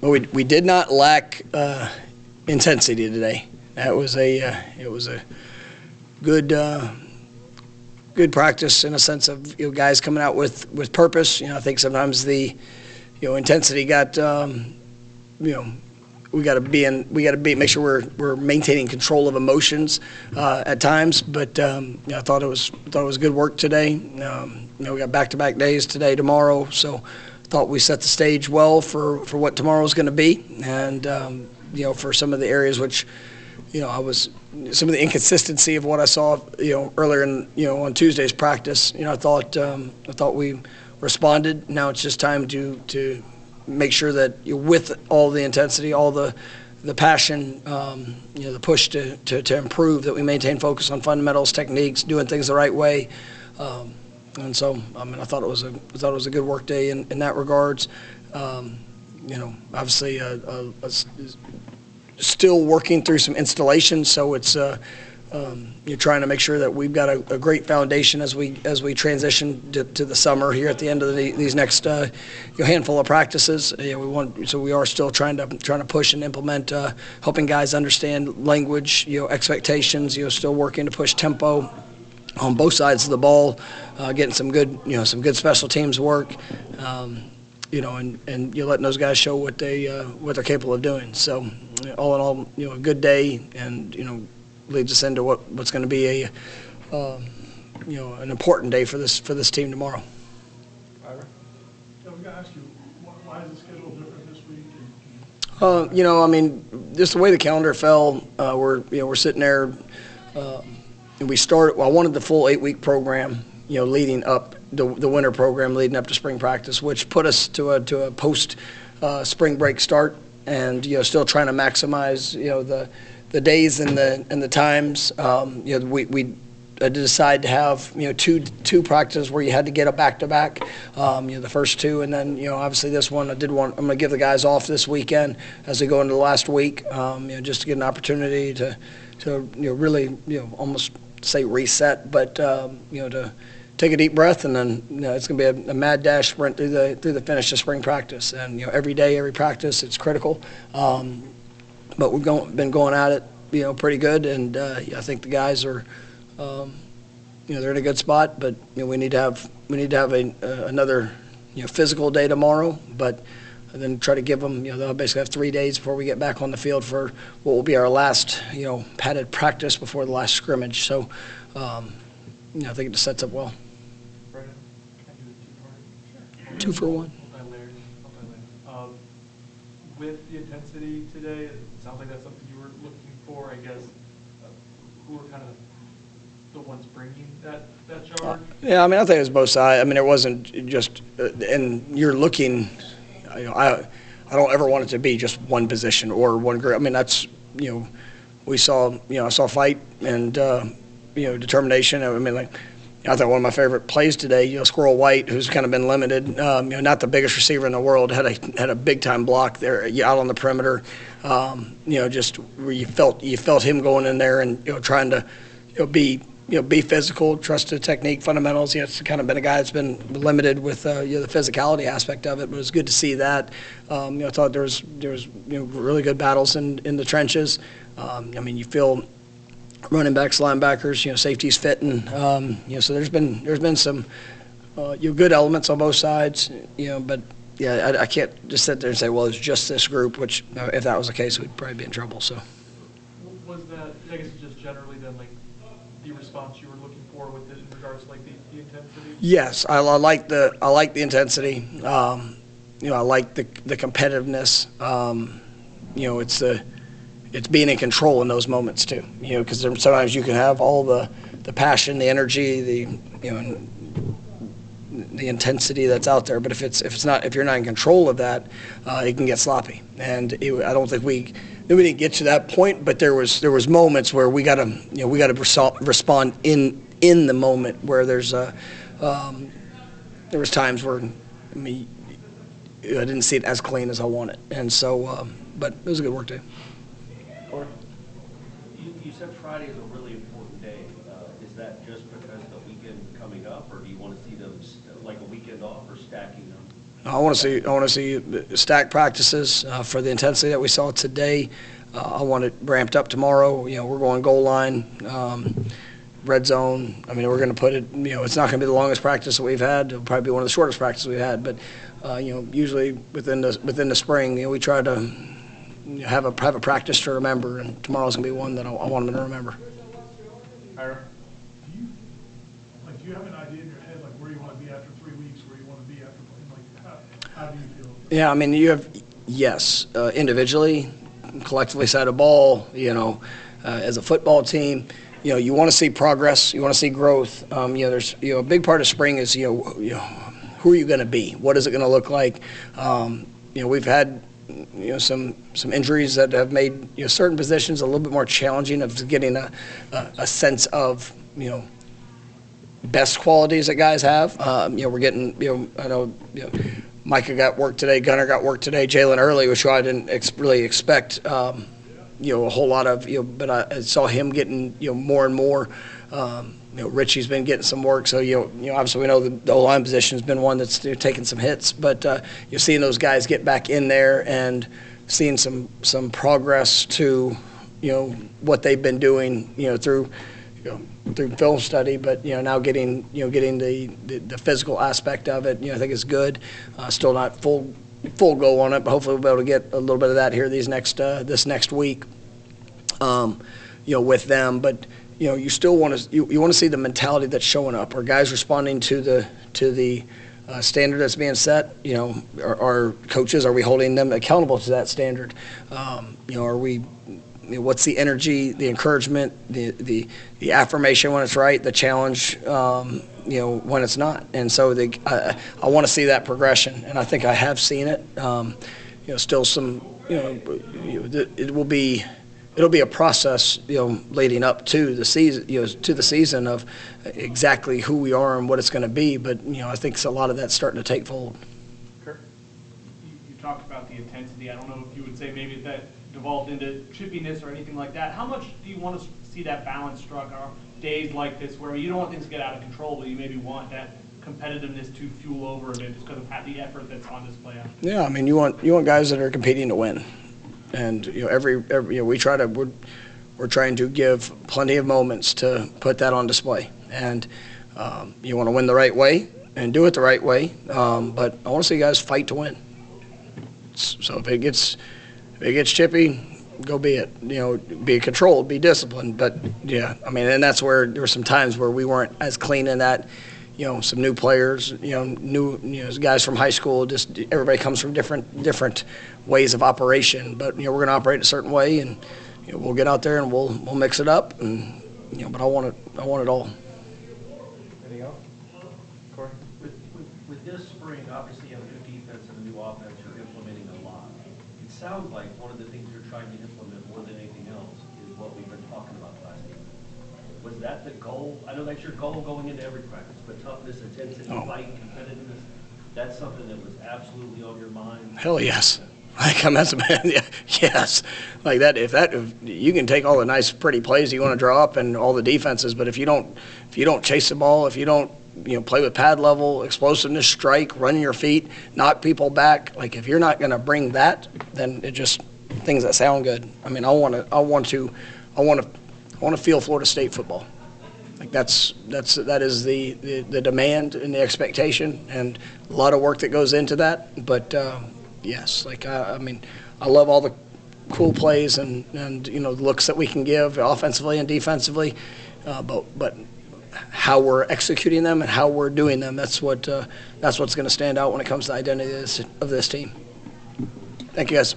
We did not lack intensity today. That was it was a good good practice in a sense of guys coming out with purpose. I think sometimes the intensity got we got to make sure we're maintaining control of emotions at times. But I thought it was good work today. We got back-to-back days today, tomorrow, so thought we set the stage well for what tomorrow's going to be, and for some of the areas which some of the inconsistency of what I saw earlier in on Tuesday's practice. I thought we responded. Now it's just time to make sure that with all the intensity, all the passion, the push to improve, that we maintain focus on fundamentals, techniques, doing things the right way. And so, I thought it was a good work day in that regards. Obviously, still working through some installations, so it's you're trying to make sure that we've got a great foundation as we transition to the summer here at the end of these next handful of practices. We are still trying to push and implement, helping guys understand language, expectations. Still working to push tempo on both sides of the ball, getting some good special teams work. And you're letting those guys show what they're capable of doing. So, all in all, a good day, and leads us into what's going to be an important day for this team tomorrow. I was going to ask you, why is the schedule different this week? Just the way the calendar fell, we're sitting there, and we started. Well, I wanted the full 8-week program, leading up the winter program, leading up to spring practice, which put us to a post spring break start, and still trying to maximize the days and the times. We decide to have two practices where you had to get a back-to-back, the first two, and then obviously this one I'm going to give the guys off this weekend as they go into the last week, just to get an opportunity to really almost say reset, but to take a deep breath, and then it's going to be a mad dash sprint through the finish of spring practice, and every day, every practice, it's critical. But we've been going at it pretty good, and I think the guys are they're in a good spot, but we need to have another physical day tomorrow, but then try to give them they'll basically have 3 days before we get back on the field for what will be our last padded practice before the last scrimmage. So I think it just sets up well. Brandon, can I do a two-part? Sure. 2 for 1. With the intensity today, it sounds like that's something you were looking for. I guess who were kind of the ones bringing that charge? Yeah, I think it was both sides. It wasn't just, and you're looking. I don't ever want it to be just one position or one group. That's we saw I saw fight and determination. I thought one of my favorite plays today, Squirrel White, who's kind of been limited, not the biggest receiver in the world, had a big time block there out on the perimeter. Just where you felt him going in there and trying to be physical, trust the technique, fundamentals. It's kind of been a guy that's been limited with the physicality aspect of it, but it was good to see that. I thought there was really good battles in the trenches. You feel running backs, linebackers, safeties fitting. So there's been some good elements on both sides. But yeah, I can't just sit there and say, well, it's just this group. Which if that was the case, we'd probably be in trouble. So was that? I guess just generally then the response you were looking for with it in regards to the intensity? Yes, I like the intensity. I like the competitiveness. It's being in control in those moments too. Because sometimes you can have all the passion, the energy, the intensity that's out there, but if you're not in control of that, it can get sloppy. And I don't think we didn't get to that point, but there was moments where we gotta respond in the moment where there was times where I didn't see it as clean as I wanted, and so but it was a good work day. You said Friday is a really important day. Is that just because the weekend coming up, or do you want to see them like a weekend off or stacking them? I want to see stack practices for the intensity that we saw today. I want it ramped up tomorrow. We're going goal line, red zone. I mean, we're going to put it. It's not going to be the longest practice that we've had. It'll probably be one of the shortest practices we've had. But usually within the spring, we try to have a practice to remember, and tomorrow's going to be one that I want them to remember. Ira? Do you have an idea in your head, like where you want to be after 3 weeks, where you want to be after, how do you feel? Yeah, I mean, yes, individually, collectively side of ball, as a football team, you want to see progress, you want to see growth. There's, a big part of spring is, who are you going to be? What is it going to look like? We've had, some injuries that have made, certain positions a little bit more challenging of getting a sense of, best qualities that guys have. We're getting, I know, Micah got work today, Gunner got work today, Jalen Early, which I didn't really expect, a whole lot of, but I saw him getting, more and more. Richie's been getting some work, so obviously we know the O-line position has been one that's taking some hits, but you're seeing those guys get back in there and seeing some progress to what they've been doing through film study, but now getting the physical aspect of it, I think is good. Still not full go on it, but hopefully we'll be able to get a little bit of that here this next week, with them. But you still want to see the mentality that's showing up. Are guys responding to the standard that's being set? Our coaches, are we holding them accountable to that standard? Are we? What's the energy, the encouragement, the affirmation when it's right, the challenge, when it's not? And so I want to see that progression, and I think I have seen it. Still some, it'll be a process, leading up to the season, of exactly who we are and what it's going to be. But I think a lot of that's starting to take hold. Kirk? You talked about the intensity. I don't know if you would say maybe that devolved into chippiness or anything like that. How much do you want to see that balance struck on days like this, where you don't want things to get out of control, but you maybe want that competitiveness to fuel over a bit just because of the effort that's on display? Yeah, I mean, you want guys that are competing to win, and every we're trying to give plenty of moments to put that on display, and you want to win the right way and do it the right way, but I want to see guys fight to win. So if it gets chippy, go be it. Be controlled, be disciplined. But yeah, I mean, and that's where there were some times where we weren't as clean in that. Some new players, guys from high school. Just everybody comes from different ways of operation. But we're going to operate a certain way, and we'll get out there and we'll mix it up. And but I want it all. Anything else? Corey? With this spring, obviously you have a new defense and a new offense. You're implementing a lot. It sounds like one of the things you're trying to implement more than anything else is what we've been talking about last week. Was that the goal? I know that's your goal going into every practice, but toughness, intensity, fight, competitiveness, that's something that was absolutely on your mind? Hell yes. Yes. Like that, if you can take all the nice, pretty plays you want to draw up and all the defenses, but if you don't chase the ball, if you don't play with pad level, explosiveness, strike, running your feet, knock people back. Like if you're not going to bring that, then it just things that sound good. I mean, I want to feel Florida State football. Like that is the demand and the expectation, and a lot of work that goes into that. But yes, like I mean, I love all the cool plays and looks that we can give offensively and defensively, but how we're executing them and how we're doing them, that's what's going to stand out when it comes to the identity of this team. Thank you, guys.